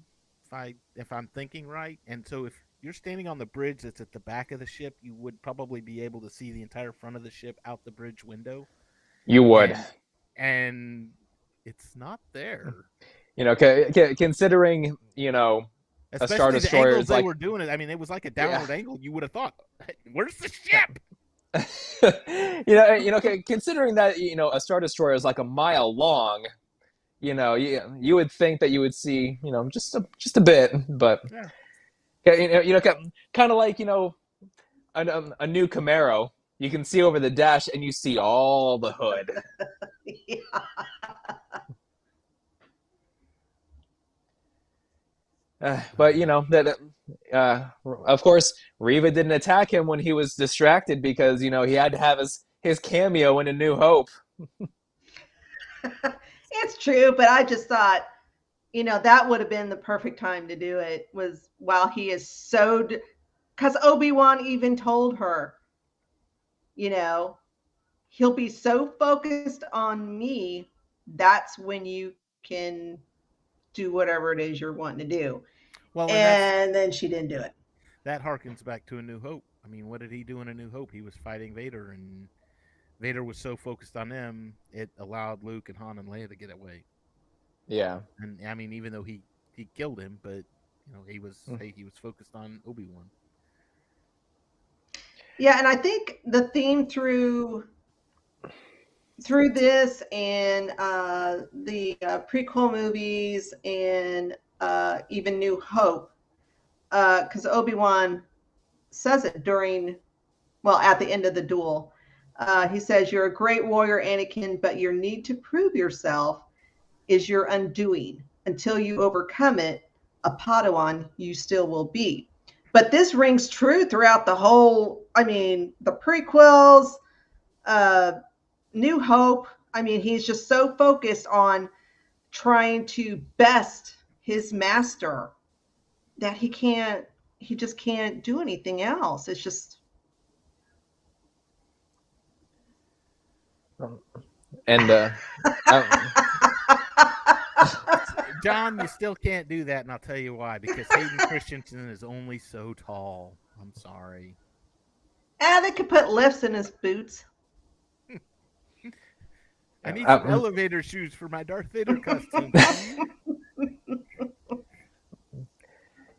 if I'm thinking right. And so if you're standing on the bridge that's at the back of the ship, you would probably be able to see the entire front of the ship out the bridge window. You would. And it's not there. Considering, a Star Especially the Destroyer angles is they like, were doing it. I mean, it was like a downward angle. You would have thought, "Where's the ship?" Considering that, a Star Destroyer is like a mile long, you would think that you would see, just a bit, but Kind of like a new Camaro. You can see over the dash, and you see all the hood. Yeah. But of course, Reva didn't attack him when he was distracted because he had to have his cameo in A New Hope. It's true, but I just thought, that would have been the perfect time to do it, was while he is so, because Obi-Wan even told her, he'll be so focused on me, that's when you can do whatever it is you're wanting to do. Well, and then she didn't do it. That harkens back to A New Hope. I mean, what did he do in A New Hope? He was fighting Vader, and Vader was so focused on him, it allowed Luke and Han and Leia to get away. Yeah. And I mean, even though he killed him, but he was focused on Obi-Wan. Yeah, and I think the theme through this and the prequel movies and even New Hope, because Obi-Wan says it at the end of the duel. He says, "You're a great warrior, Anakin, but your need to prove yourself is your undoing. Until you overcome it, a Padawan you still will be." But this rings true throughout the whole, the prequels, New Hope. He's just so focused on trying to best his master that he just can't do anything else. It's just. And John, you still can't do that, and I'll tell you why. Because Hayden Christensen is only so tall. I'm sorry. They could put lifts in his boots. I need some elevator shoes for my Darth Vader costume.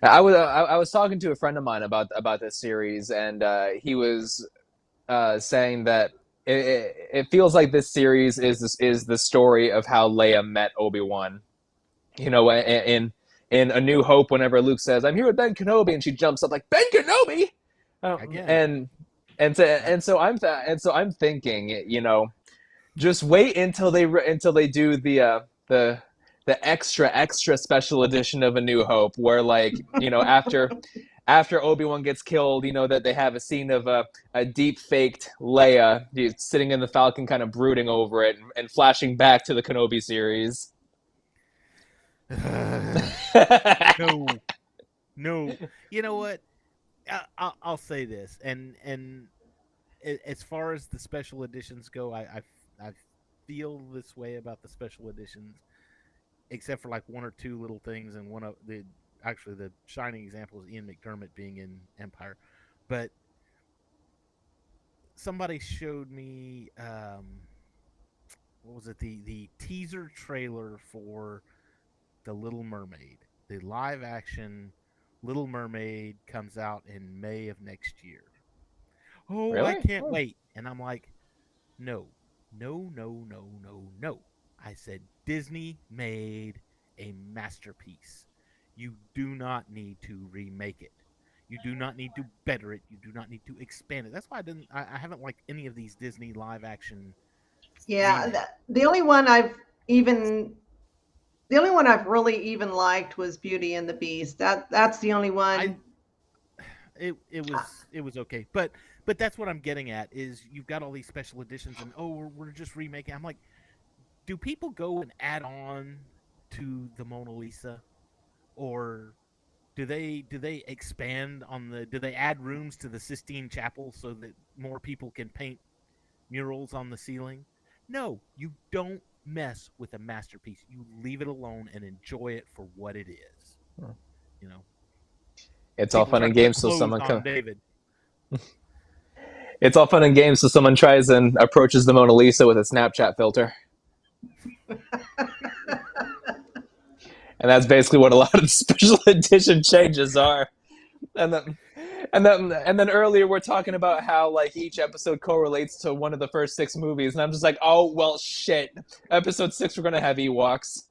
I was talking to a friend of mine about this series, and he was saying that it feels like this series is the story of how Leia met Obi-Wan. In A New Hope, whenever Luke says, "I'm here with Ben Kenobi," and she jumps up like, "Ben Kenobi!" So I'm thinking, just wait until they do the extra special edition of A New Hope, where after Obi-Wan gets killed, that they have a scene of a deep faked Leia sitting in the Falcon, kind of brooding over it and flashing back to the Kenobi series. No. You know what? I'll say this, and as far as the special editions go, I feel this way about the special editions, except for like one or two little things, and one of the shining example is Ian McDermott being in Empire. But somebody showed me what was it, the teaser trailer for The Little Mermaid. The live action Little Mermaid comes out in May of next year. Oh, really? I can't wait. And I'm like, no. I said Disney made a masterpiece. You do not need to remake it. You do not need to better it. You do not need to expand it. That's why I haven't liked any of these Disney live action. Yeah, the only one I've really even liked was Beauty and the Beast. That's the only one. It was okay, but that's what I'm getting at is you've got all these special editions and we're just remaking. I'm like, do people go and add on to the Mona Lisa, or do they expand on do they add rooms to the Sistine Chapel so that more people can paint murals on the ceiling? No, you don't mess with a masterpiece. You leave it alone and enjoy it for what it is. It's all fun and games so someone David. It's all fun and games so someone tries and approaches the Mona Lisa with a Snapchat filter. And that's basically what a lot of the special edition changes are. And then earlier we're talking about how each episode correlates to one of the first 6 movies, and I'm just like, oh well, shit. Episode 6 we're gonna have Ewoks.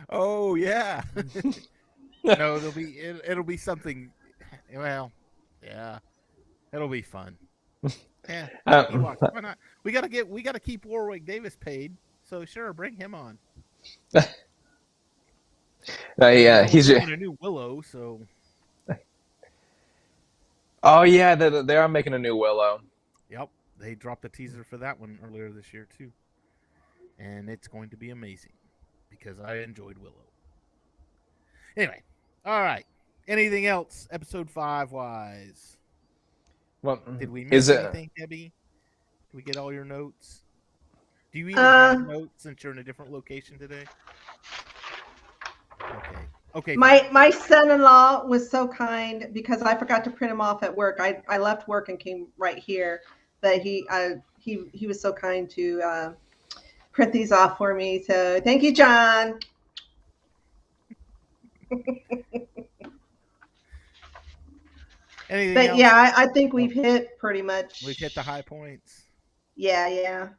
Oh yeah. No, it'll be something. Well, yeah, it'll be fun. Yeah, Ewok. Why not? We gotta keep Warwick Davis paid. So sure, bring him on. Yeah, Disney's he's. making a new Willow, so Oh yeah, they are making a new Willow. yep, they dropped a teaser for that one earlier this year too, and it's going to be amazing because I enjoyed Willow. Anyway, all right. Anything else, episode 5 wise? Well, Did we is miss it? anything, Debbie? Did we get all your notes? Do you even have notes since you're in a different location today? Okay. Okay. My son-in-law was so kind because I forgot to print them off at work. I left work and came right here, but he was so kind to print these off for me. So thank you, John. Anything But else? yeah, I think we've hit pretty much. We've hit the high points. Yeah.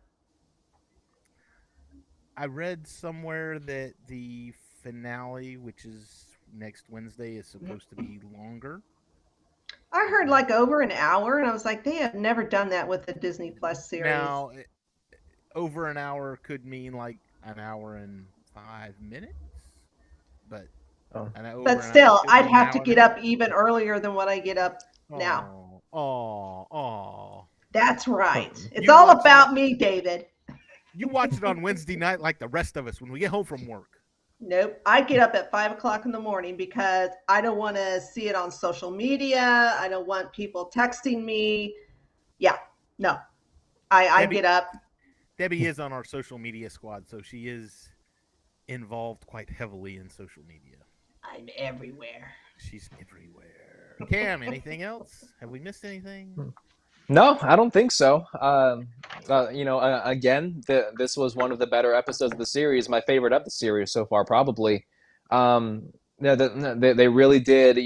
I read somewhere that the finale, which is next Wednesday, is supposed to be longer. I heard like over an hour, and I was like, they have never done that with a Disney Plus series. Now, over an hour could mean like an hour and 5 minutes, but But still, I'd have to get up even earlier than what I get up now. Oh. That's right. It's all about me, David. You watch it on Wednesday night like the rest of us when we get home from work. Nope. I get up at 5:00 in the morning because I don't want to see it on social media. I don't want people texting me. Yeah, no. I get up. Debbie is on our social media squad, so she is involved quite heavily in social media. I'm everywhere. She's everywhere. Cam, anything else? Have we missed anything? No, I don't think so. Again, this was one of the better episodes of the series. My favorite of the series so far, probably. They really did,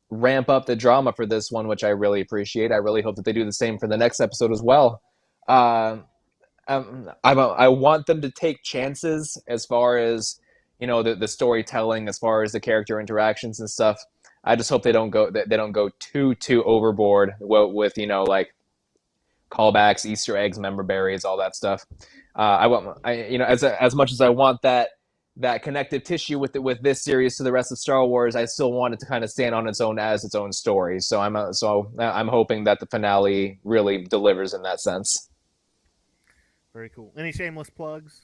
ramp up the drama for this one, which I really appreciate. I really hope that they do the same for the next episode as well. I want them to take chances as far as the storytelling, as far as the character interactions and stuff. I just hope they don't go too overboard with like callbacks, Easter eggs, member berries, all that stuff. As much as I want that connective tissue with this series to the rest of Star Wars, I still want it to kind of stand on its own as its own story. So I'm hoping that the finale really delivers in that sense. Very cool. Any shameless plugs?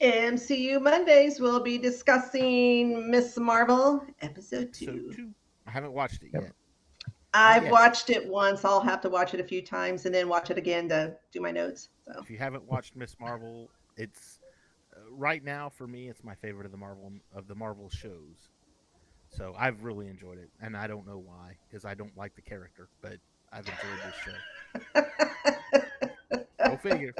MCU Mondays, we'll be discussing Miss Marvel episode 2. I haven't watched it yet. I've watched it once. I'll have to watch it a few times and then watch it again to do my notes. So if you haven't watched Miss Marvel, it's right now for me, it's my favorite of the Marvel shows. So I've really enjoyed it, and I don't know why, because I don't like the character, but I've enjoyed this show. Go figure.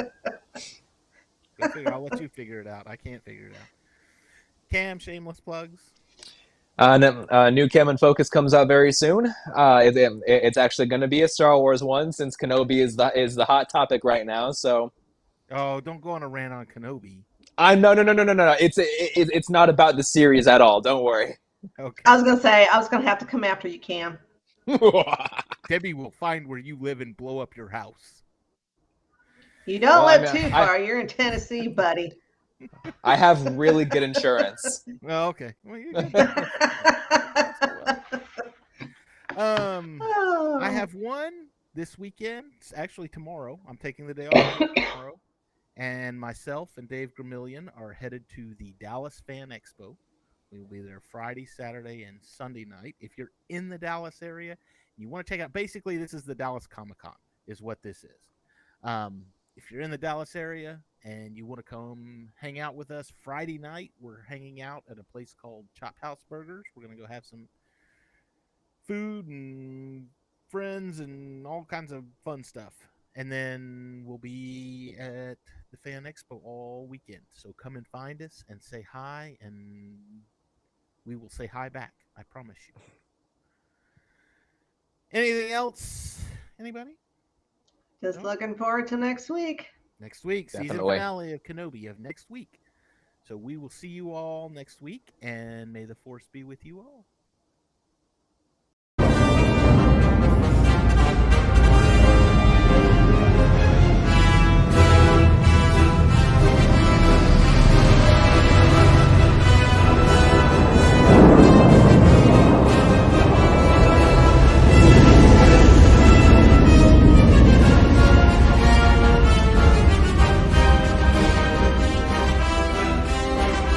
I'll let you figure it out. I can't figure it out. Cam, shameless plugs. New Cam and Focus comes out very soon. It's actually going to be a Star Wars one, since Kenobi is the hot topic right now. So, don't go on a rant on Kenobi. No. It's not about the series at all. Don't worry. Okay. I was gonna say I was gonna have to come after you, Cam. Debbie will find where you live and blow up your house. You don't live too far. You're in Tennessee, buddy. I have really good insurance. Well, okay. Well, I have one this weekend. It's actually tomorrow. I'm taking the day off tomorrow. And myself and Dave Gramillion are headed to the Dallas Fan Expo. We will be there Friday, Saturday, and Sunday night. If you're in the Dallas area, you want to check out, basically, this is the Dallas Comic-Con, is what this is. If you're in the Dallas area and you want to come hang out with us Friday night, we're hanging out at a place called Chop House Burgers. We're going to go have some food and friends and all kinds of fun stuff. And then we'll be at the Fan Expo all weekend. So come and find us and say hi, and we will say hi back. I promise you. Anything else? Anybody? Just looking forward to next week. Next week, Definitely. season finale of Kenobi of next week. So we will see you all next week, and may the force be with you all.